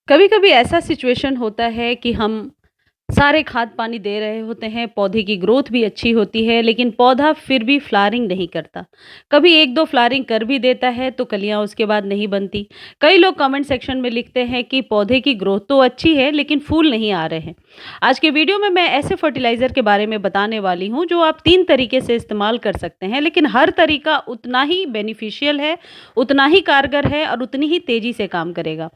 कभी-कभी ऐसा सिचुएशन होता है कि हम सारे खाद पानी दे रहे होते हैं, पौधे की ग्रोथ भी अच्छी होती है, लेकिन पौधा फिर भी फ्लावरिंग नहीं करता। कभी 1-2 फ्लावरिंग कर भी देता है, तो कलियाँ उसके बाद नहीं बनती। कई लोग कमेंट सेक्शन में लिखते हैं कि पौधे की ग्रोथ तो अच्छी है, लेकिन फूल नहीं आ रहे हैं। आज के वीडियो में मैं ऐसे फर्टिलाइज़र के बारे में बताने वाली हूँ, जो आप 3 तरीके से इस्तेमाल कर सकते हैं, लेकिन हर तरीका उतना ही बेनिफिशियल है, उतना ही कारगर है और उतनी ही तेज़ी से काम करेगा।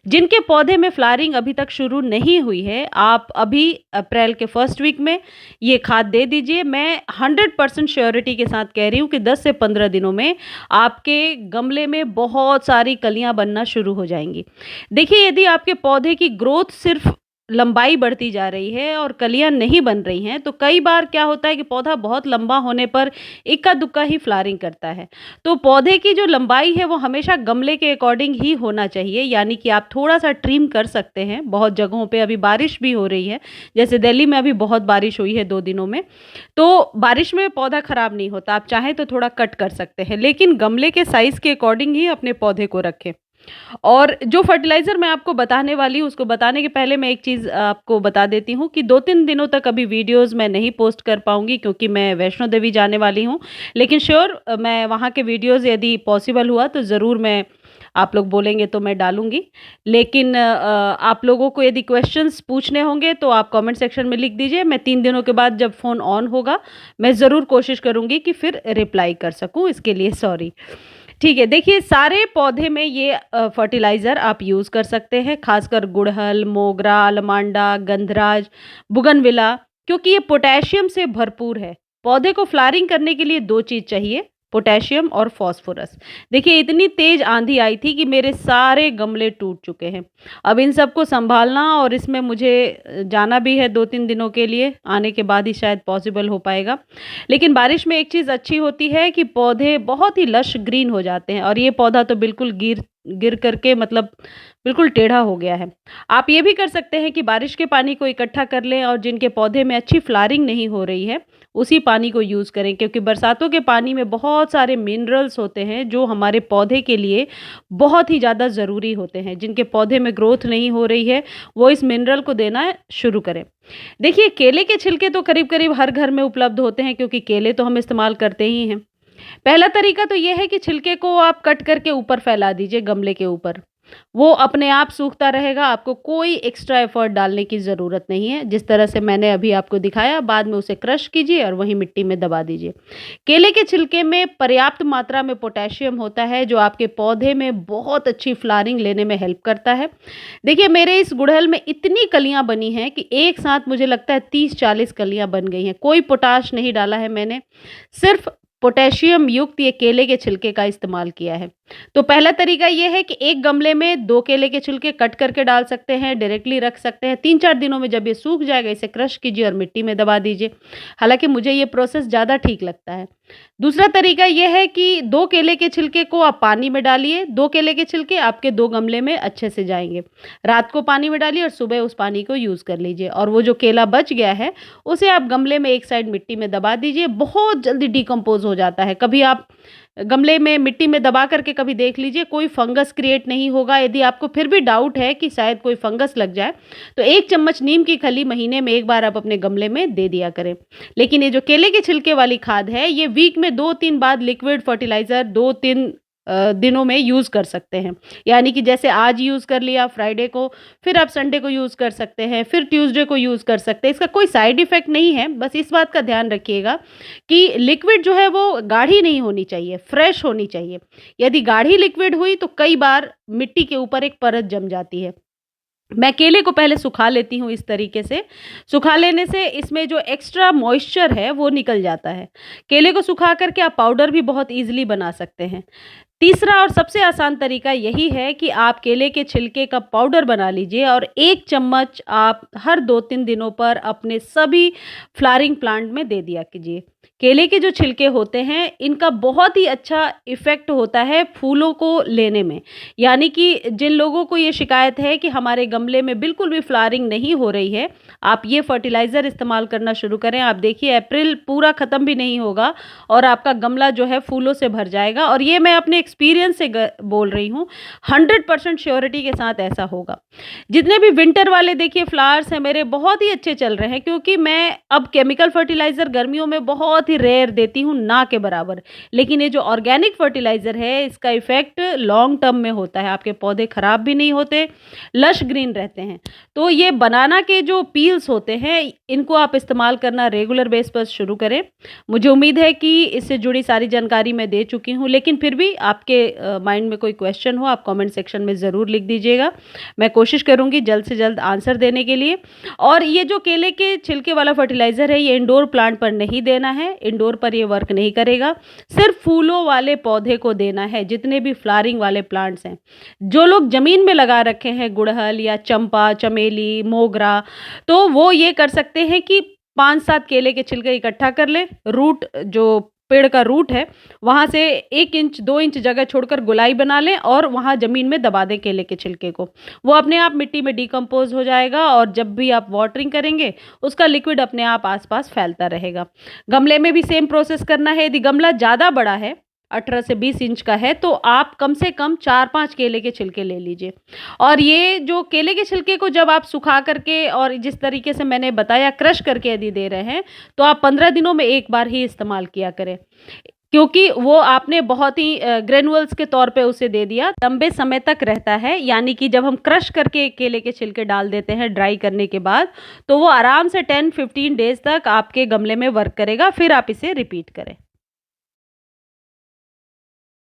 जिनके पौधे में फ्लावरिंग अभी तक शुरू नहीं हुई है, आप अभी अप्रैल के फर्स्ट वीक में ये खाद दे दीजिए। मैं 100% श्योरिटी के साथ कह रही हूँ कि 10 से 15 दिनों में आपके गमले में बहुत सारी कलियाँ बनना शुरू हो जाएँगी। देखिए, यदि आपके पौधे की ग्रोथ सिर्फ़ लंबाई बढ़ती जा रही है और कलियाँ नहीं बन रही हैं, तो कई बार क्या होता है कि पौधा बहुत लंबा होने पर इक्का-दुक्का ही फ्लावरिंग करता है। तो पौधे की जो लंबाई है वो हमेशा गमले के अकॉर्डिंग ही होना चाहिए, यानी कि आप थोड़ा-सा ट्रिम कर सकते हैं। बहुत जगहों पे अभी बारिश भी हो रही है, जैसे दिल्ली में अभी बहुत बारिश हुई है 2 दिनों में। तो बारिश में पौधा खराब नहीं होता, आप चाहें तो थोड़ा कट कर सकते हैं, लेकिन गमले के साइज़ के अकॉर्डिंग ही अपने पौधे को रखें। और जो फर्टिलाइज़र मैं आपको बताने वाली हूँ, उसको बताने के पहले मैं एक चीज़ आपको बता देती हूँ कि 2-3 दिनों तक अभी वीडियोज़ मैं नहीं पोस्ट कर पाऊँगी, क्योंकि मैं वैष्णो देवी जाने वाली हूँ। लेकिन श्योर मैं वहाँ के वीडियोज़ यदि पॉसिबल हुआ तो ज़रूर मैं, आप लोग बोलेंगे तो मैं डालूँगी। लेकिन आप लोगों को यदि क्वेश्चंस पूछने होंगे तो आप कमेंट सेक्शन में लिख दीजिए। मैं 3 दिनों के बाद जब फ़ोन ऑन होगा, मैं ज़रूर कोशिश करूँगी कि फिर रिप्लाई कर सकूँ, इसके लिए सॉरी। ठीक है, देखिए, सारे पौधे में ये फर्टिलाइज़र आप यूज़ कर सकते हैं, खासकर गुड़हल, मोगरा, अलमांडा, गंधराज, बुगनविला, क्योंकि ये पोटेशियम से भरपूर है। पौधे को फ्लावरिंग करने के लिए 2 चीज़ चाहिए, पोटेशियम और फ़ॉस्फ़ोरस। देखिए, इतनी तेज़ आँधी आई थी कि मेरे सारे गमले टूट चुके हैं। अब इन सबको सँभालना, और इसमें मुझे जाना भी है 2-3 दिनों के लिए, आने के बाद ही शायद पॉसिबल हो पाएगा। लेकिन बारिश में एक चीज़ अच्छी होती है कि पौधे बहुत ही लश ग्रीन हो जाते हैं, और ये पौधा तो बिल्कुल गिर गिर करके मतलब बिल्कुल टेढ़ा हो गया है। आप ये भी कर सकते हैं कि बारिश के पानी को इकट्ठा कर लें, और जिनके पौधे में अच्छी फ्लावरिंग नहीं हो रही है, उसी पानी को यूज़ करें, क्योंकि बरसातों के पानी में बहुत सारे मिनरल्स होते हैं जो हमारे पौधे के लिए बहुत ही ज़्यादा ज़रूरी होते हैं। जिनके पौधे में ग्रोथ नहीं हो रही है, वो इस मिनरल को देना शुरू करें। देखिए, केले के छिलके तो करीब-करीब हर घर में उपलब्ध होते हैं, क्योंकि केले तो हम इस्तेमाल करते ही हैं। पहला तरीका तो ये है कि छिलके को आप कट करके ऊपर फैला दीजिए गमले के ऊपर। वो अपने आप सूखता रहेगा, आपको कोई एक्स्ट्रा एफर्ट डालने की ज़रूरत नहीं है। जिस तरह से मैंने अभी आपको दिखाया, बाद में उसे क्रश कीजिए और वहीं मिट्टी में दबा दीजिए। केले के छिलके में पर्याप्त मात्रा में पोटेशियम होता है, जो आपके पौधे में बहुत अच्छी फ्लावरिंग लेने में हेल्प करता है। देखिए, मेरे इस गुड़हल में इतनी कलियाँ बनी हैं कि एक साथ मुझे लगता है 30-40 कलियाँ बन गई हैं। कोई पोटाश नहीं डाला है मैंने, सिर्फ़ पोटेशियम युक्त ये केले के छिलके का इस्तेमाल किया है। तो पहला तरीका ये है कि एक गमले में 2 केले के छिलके कट करके डाल सकते हैं, डायरेक्टली रख सकते हैं। 3-4 दिनों में जब ये सूख जाएगा, इसे क्रश कीजिए और मिट्टी में दबा दीजिए। हालाँकि मुझे ये प्रोसेस ज़्यादा ठीक लगता है। दूसरा तरीका ये है कि 2 केले के छिलके को आप पानी में डालिए, 2 केले के छिलके आपके 2 गमले में अच्छे से जाएँगे। रात को पानी में डालिए और सुबह उस पानी को यूज़ कर लीजिए, और वो जो केला बच गया है, उसे आप गमले में एक साइड मिट्टी में दबा दीजिए। बहुत जल्दी डिकम्पोज़ हो जाता है। कभी आप गमले में मिट्टी में दबा करके कभी देख लीजिए, कोई फंगस क्रिएट नहीं होगा। यदि आपको फिर भी डाउट है कि शायद कोई फंगस लग जाए, तो 1 चम्मच नीम की खली महीने में 1 बार आप अपने गमले में दे दिया करें। लेकिन ये जो केले के छिलके वाली खाद है, ये वीक में 2-3 बार लिक्विड फर्टिलाइज़र 2-3 दिनों में यूज़ कर सकते हैं। यानी कि जैसे आज यूज़ कर लिया फ्राइडे को, फिर आप संडे को यूज़ कर सकते हैं, फिर ट्यूसडे को यूज़ कर सकते हैं। इसका कोई साइड इफ़ेक्ट नहीं है, बस इस बात का ध्यान रखिएगा कि लिक्विड जो है वो गाढ़ी नहीं होनी चाहिए, फ्रेश होनी चाहिए। यदि गाढ़ी लिक्विड हुई तो कई बार मिट्टी के ऊपर एक परत जम जाती है। मैं केले को पहले सुखा लेती हूँ इस तरीके से। सुखा लेने से इसमें जो एक्स्ट्रा मॉइस्चर है वो निकल जाता है। केले को सुखा कर के आप पाउडर भी बहुत ईज़िली बना सकते हैं। तीसरा और सबसे आसान तरीका यही है कि आप केले के छिलके का पाउडर बना लीजिए, और 1 चम्मच आप हर 2-3 दिनों पर अपने सभी फ्लावरिंग प्लांट में दे दिया कीजिए। केले के जो छिलके होते हैं, इनका बहुत ही अच्छा इफ़ेक्ट होता है फूलों को लेने में। यानी कि जिन लोगों को ये शिकायत है कि हमारे गमले में बिल्कुल भी फ्लावरिंग नहीं हो रही है, आप ये फर्टिलाइज़र इस्तेमाल करना शुरू करें। आप देखिए अप्रैल पूरा ख़त्म भी नहीं होगा और आपका गमला जो है फूलों से भर जाएगा, और ये मैं अपने एक्सपीरियंस से बोल रही हूँ, 100% श्योरिटी के साथ ऐसा होगा। जितने भी विंटर वाले देखिए फ्लावर्स हैं मेरे, बहुत ही अच्छे चल रहे हैं, क्योंकि मैं अब केमिकल फर्टिलाइज़र गर्मियों में बहुत ही रेयर देती हूँ, ना के बराबर। लेकिन ये जो ऑर्गेनिक फर्टिलाइज़र है, इसका इफ़ेक्ट लॉन्ग टर्म में होता है, आपके पौधे खराब भी नहीं होते, लश ग्रीन रहते हैं। तो ये बनाना के जो पील्स होते हैं, इनको आप इस्तेमाल करना रेगुलर बेस पर शुरू करें। मुझे उम्मीद है कि इससे जुड़ी सारी जानकारी मैं दे चुकी हूँ, लेकिन फिर भी आपके माइंड में कोई क्वेश्चन हो, आप कमेंट सेक्शन में ज़रूर लिख दीजिएगा। मैं कोशिश करूँगी जल्द से जल्द आंसर देने के लिए। और ये जो केले के छिलके वाला फर्टिलाइज़र है, ये इंडोर प्लांट पर नहीं देना है, इंडोर पर ये वर्क नहीं करेगा, सिर्फ फूलों वाले पौधे को देना है, जितने भी फ्लावरिंग वाले प्लांट्स हैं। जो लोग ज़मीन में लगा रखे हैं गुड़हल या चंपा, चमेली, मोगरा, तो वो ये कर सकते हैं कि 5-7 केले के छिलके इकट्ठा कर लें, रूट जो पेड़ का रूट है, वहाँ से 1 इंच 2 इंच जगह छोड़कर गोलाई बना लें और वहाँ ज़मीन में दबा दें केले के छिलके को। वो अपने आप मिट्टी में डिकम्पोज़ हो जाएगा और जब भी आप वाटरिंग करेंगे, उसका लिक्विड अपने आप आस-पास फैलता रहेगा। गमले में भी सेम प्रोसेस करना है। यदि गमला ज़्यादा बड़ा है, 18 से 20 इंच का है, तो आप कम से कम 4-5 केले के छिलके ले लीजिए। और ये जो केले के छिलके को जब आप सुखा करके और जिस तरीके से मैंने बताया क्रश करके यदि दे रहे हैं, तो आप 15 दिनों में एक बार ही इस्तेमाल किया करें। क्योंकि वो आपने बहुत ही ग्रैन्युअल्स के तौर पे उसे दे दिया, लंबे समय तक रहता है। यानी कि जब हम क्रश करके केले के छिलके डाल देते हैं ड्राई करने के बाद, तो वो आराम से 10-15 डेज़ तक आपके गमले में वर्क करेगा, फिर आप इसे रिपीट करें।